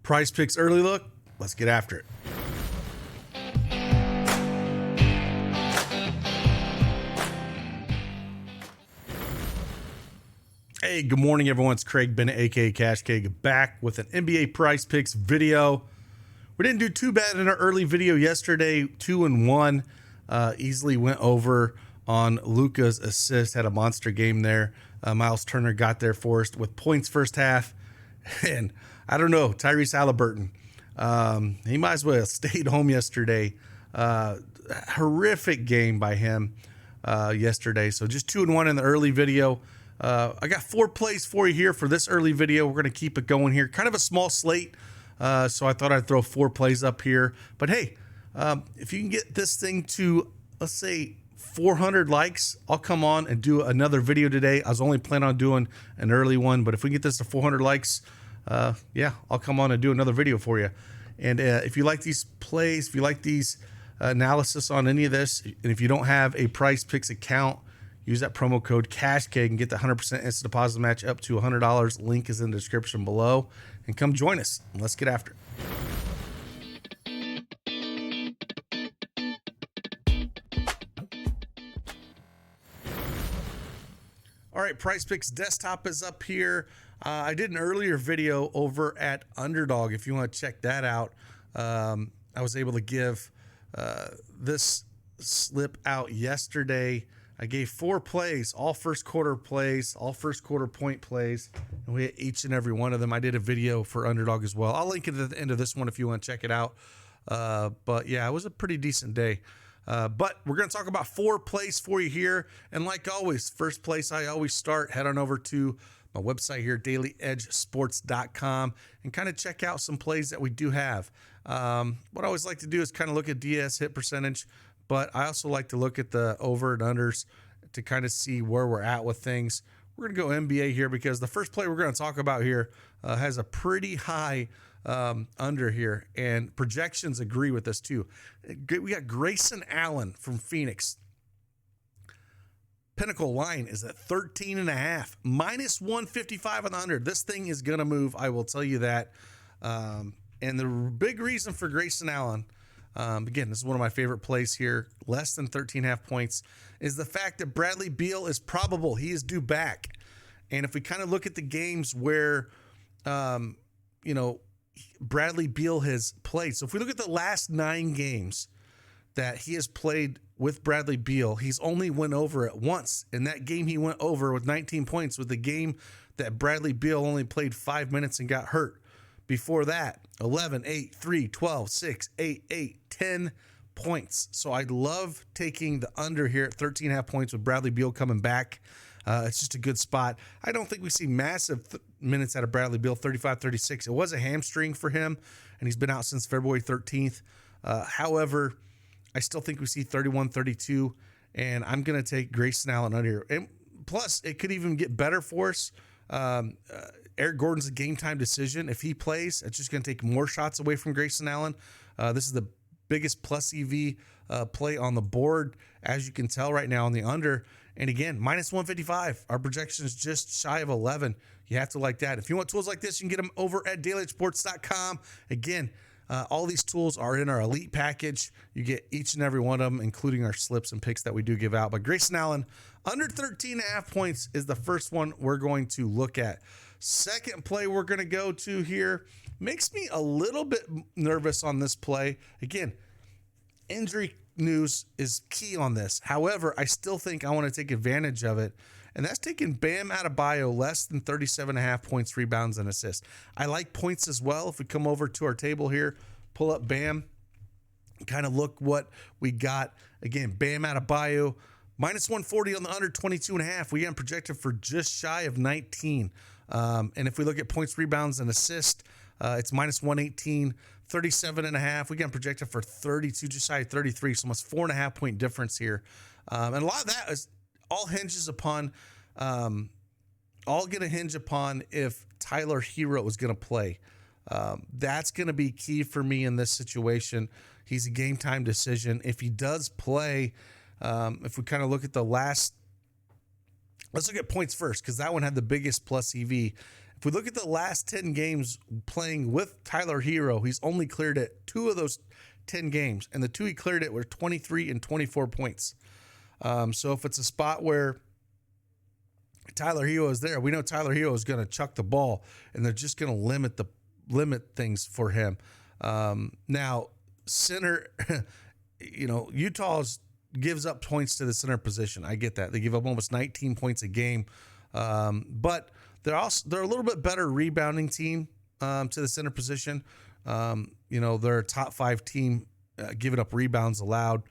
Prize Picks early look. Let's get after it. Hey, good morning, everyone. It's Craig Bennett, aka Cash Cake, back with an NBA Prize Picks video. We didn't do too bad in our early video yesterday. 2-1, easily went over on Luka's assist. Had a monster game there. Miles Turner got there for us with points first half, and I don't know, Tyrese Halliburton. He might as well have stayed home yesterday. Horrific game by him yesterday. So just 2-1 in the early video. I got 4 plays for you here for this early video. We're going to keep it going here. Kind of a small slate, so I thought I'd throw 4 plays up here. But hey, if you can get this thing to, let's say, 400 likes, I'll come on and do another video today. I was only planning on doing an early one, but if we get this to 400 likes, yeah, I'll come on and do another video for you. And if you like these plays, if you like these analysis on any of this, and if you don't have a PrizePicks account, use that promo code CashCake and get the 100% instant deposit match up to $100. Link is in the description below. And come join us. Let's get after it. All right, PrizePicks desktop is up here. I did an earlier video over at Underdog. If you want to check that out, I was able to give this slip out yesterday. I gave 4 plays, all first quarter plays, all first quarter point plays, and we hit each and every one of them. I did a video for Underdog as well. I'll link it at the end of this one if you want to check it out. But yeah, it was a pretty decent day. But we're going to talk about 4 plays for you here. And like always, first place I always start, head on over to my website here, dailyedgesports.com, and kind of check out some plays that we do have. What I always like to do is kind of look at DS hit percentage, but I also like to look at the over and unders to kind of see where we're at with things. We're going to go NBA here because the first play we're going to talk about here has a pretty high under here, and projections agree with this too. We got Grayson Allen from Phoenix. Pinnacle line is at 13.5, minus 155 on the under. This thing is going to move, I will tell you that. And the big reason for Grayson Allen, again, this is one of my favorite plays here, less than 13.5 points, is the fact that Bradley Beal is probable. He is due back. And if we kind of look at the games where, Bradley Beal has played. So if we look at the last 9 games that he has played with Bradley Beal, he's only went over it once. And that game he went over with 19 points with the game that Bradley Beal only played 5 minutes and got hurt. Before that, 11, 8, 3, 12, 6, 8, 8, 10 points. So I love taking the under here at 13.5 points with Bradley Beal coming back. It's just a good spot. I don't think we see massive minutes out of Bradley Beal, 35, 36. It was a hamstring for him, and he's been out since February 13th. However, I still think we see 31, 32, and I'm going to take Grayson Allen under here. And plus, it could even get better for us. Eric Gordon's a game-time decision. If he plays, it's just going to take more shots away from Grayson Allen. This is the biggest plus EV play on the board, as you can tell right now on the under. And again, minus 155. Our projection is just shy of 11. You have to like that. If you want tools like this, you can get them over at dailysports.com. Again, all these tools are in our elite package. You get each and every one of them, including our slips and picks that we do give out. But Grayson Allen, under 13.5 points is the first one we're going to look at. Second play we're going to go to here makes me a little bit nervous on this play. Again, injury news is key on this. However, I still think I want to take advantage of it, and that's taking Bam Adebayo less than 37.5 points, rebounds, and assists. I like points as well. If we come over to our table here, pull up Bam, kind of look what we got. Again, Bam Adebayo, minus 140 on the under, 22.5. We got projected for just shy of 19. And if we look at points, rebounds, and assists, it's minus 118, 37.5. We got projected for 32, just shy of 33, so almost 4.5 point difference here. And a lot of that is all hinges upon, all going to hinge upon if Tyler Hero is going to play. That's going to be key for me in this situation. He's a game time decision. If he does play, if we kind of look at the last, let's look at points first, because that one had the biggest plus EV. If If we look at the last 10 games playing with Tyler Hero, he's only cleared it 2 of those 10 games, and the 2 he cleared it were 23 and 24 points. So if it's a spot where Tyler Hero is there, we know Tyler Hero is going to chuck the ball, and they're just going to limit things for him. Now, center, Utah gives up points to the center position. I get that. They give up almost 19 points a game, but they're a little bit better rebounding team to the center position. They're a top 5 team giving up rebounds allowed.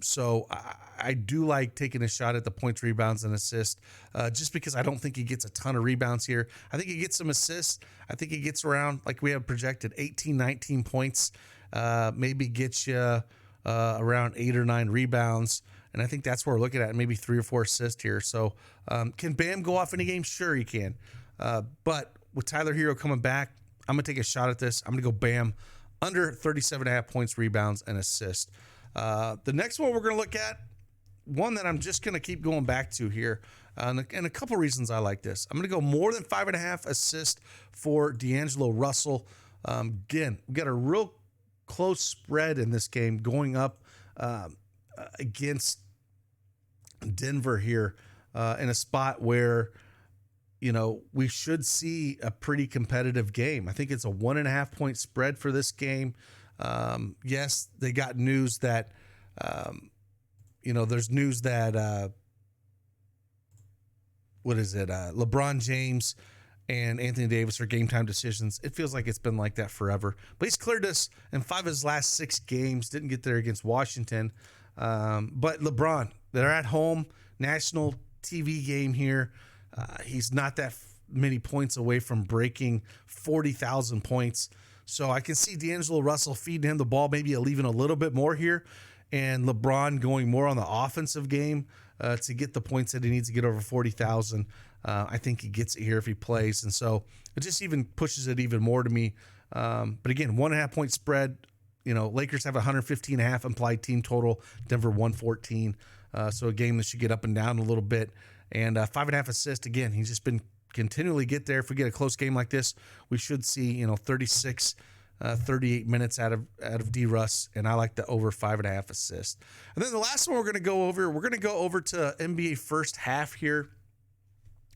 So I do like taking a shot at the points, rebounds, and assists, just because I don't think he gets a ton of rebounds here. I think he gets some assists. I think he gets around, like we have projected, 18, 19 points, maybe gets you around 8 or 9 rebounds. And I think that's where we're looking at, maybe 3 or 4 assists here. So can Bam go off in a game? Sure he can. But with Tyler Hero coming back, I'm going to take a shot at this. I'm going to go Bam under 37.5 points, rebounds, and assists. The next one we're going to look at, one that I'm just going to keep going back to here, and a couple reasons I like this. I'm going to go more than 5.5 assists for D'Angelo Russell. Again, we got a real close spread in this game going up against Denver here in a spot where, we should see a pretty competitive game. I think it's a 1.5 point spread for this game. Yes, they got news that, there's news that, LeBron James and Anthony Davis are game time decisions. It feels like it's been like that forever. But he's cleared us in 5 of his last 6 games. Didn't get there against Washington. But LeBron, they're at home, national TV game here. He's not that many points away from breaking 40,000 points. So I can see D'Angelo Russell feeding him the ball, maybe leaving a little bit more here, and LeBron going more on the offensive game to get the points that he needs to get over 40,000. I think he gets it here if he plays. And so it just even pushes it even more to me. But again, 1.5 point spread. Lakers have 115.5 implied team total. Denver 114. So a game that should get up and down a little bit. And 5.5 assists. Again, he's just been continually get there. If we get a close game like this, we should see 36, 38 minutes out of D Russ, and I like the over 5.5 assists. And then the last one we're going to go over to NBA first half here.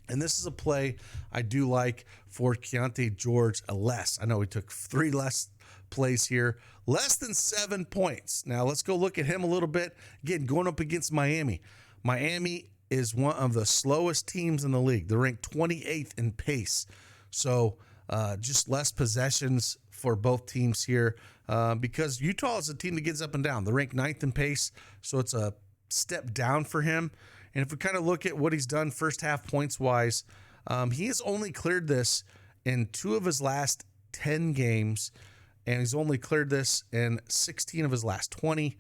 And this is a play I do like for Keyonte George, a less. I know he took 3 less plays here, less than 7 points. Now let's go look at him a little bit. Again, going up against Miami. Miami is one of the slowest teams in the league. They're ranked 28th in pace. So just less possessions for both teams here because Utah is a team that gets up and down. They're ranked 9th in pace, so it's a step down for him. And if we kind of look at what he's done first half points-wise, he has only cleared this in 2 of his last 10 games, and he's only cleared this in 16 of his last 20.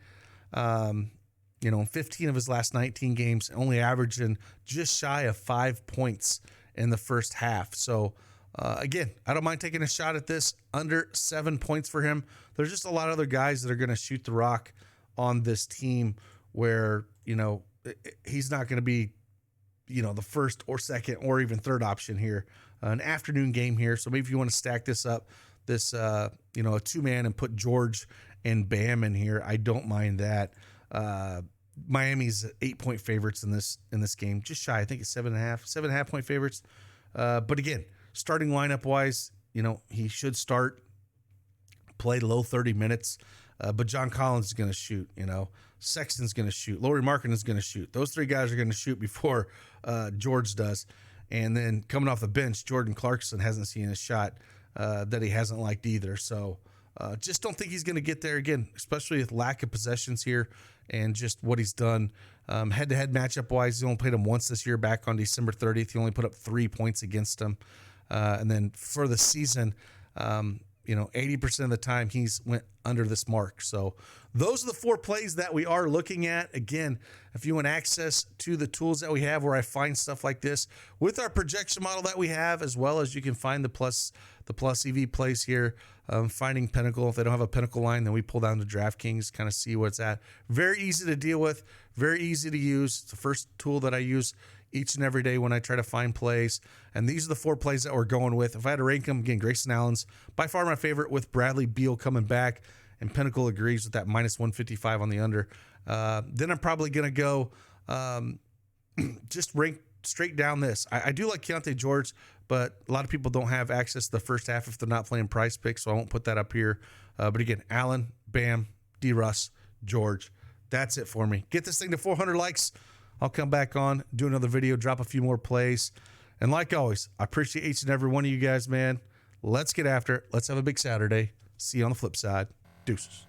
In 15 of his last 19 games, only averaging just shy of 5 points in the first half. So, again, I don't mind taking a shot at this under 7 points for him. There's just a lot of other guys that are going to shoot the rock on this team where, he's not going to be, the first or second or even third option here. An afternoon game here. So maybe if you want to stack this up, a 2-man and put George and Bam in here, I don't mind that. Miami's 8-point favorites in this game, just shy. I think it's 7.5 point favorites. But again, starting lineup wise, he should play low 30 minutes. But John Collins is going to shoot. Sexton's going to shoot. Lauri Markkanen is going to shoot. Those 3 guys are going to shoot before George does. And then coming off the bench, Jordan Clarkson hasn't seen a shot that he hasn't liked either. So just don't think he's going to get there again, especially with lack of possessions here and just what he's done. Head-to-head matchup-wise, he only played him once this year back on December 30th. He only put up 3 points against him. And then for the season, 80% of the time he's went under this mark. So those are the 4 plays that we are looking at. Again, if you want access to the tools that we have where I find stuff like this with our projection model that we have, as well as you can find the plus EV plays here, finding Pinnacle. If they don't have a Pinnacle line, then we pull down to DraftKings, kind of see where it's at. Very easy to deal with, very easy to use. It's the first tool that I use each and every day when I try to find plays. And these are the 4 plays that we're going with. If I had to rank them, again, Grayson Allen's by far my favorite with Bradley Beal coming back. And Pinnacle agrees with that minus 155 on the under. Then I'm probably going to go just rank straight down this. I do like Keyonte George, but a lot of people don't have access to the first half if they're not playing PrizePick, so I won't put that up here. But again, Allen, Bam, D-Russ, George. That's it for me. Get this thing to 400 likes. I'll come back on, do another video, drop a few more plays. And like always, I appreciate each and every one of you guys, man. Let's get after it. Let's have a big Saturday. See you on the flip side. Deuces.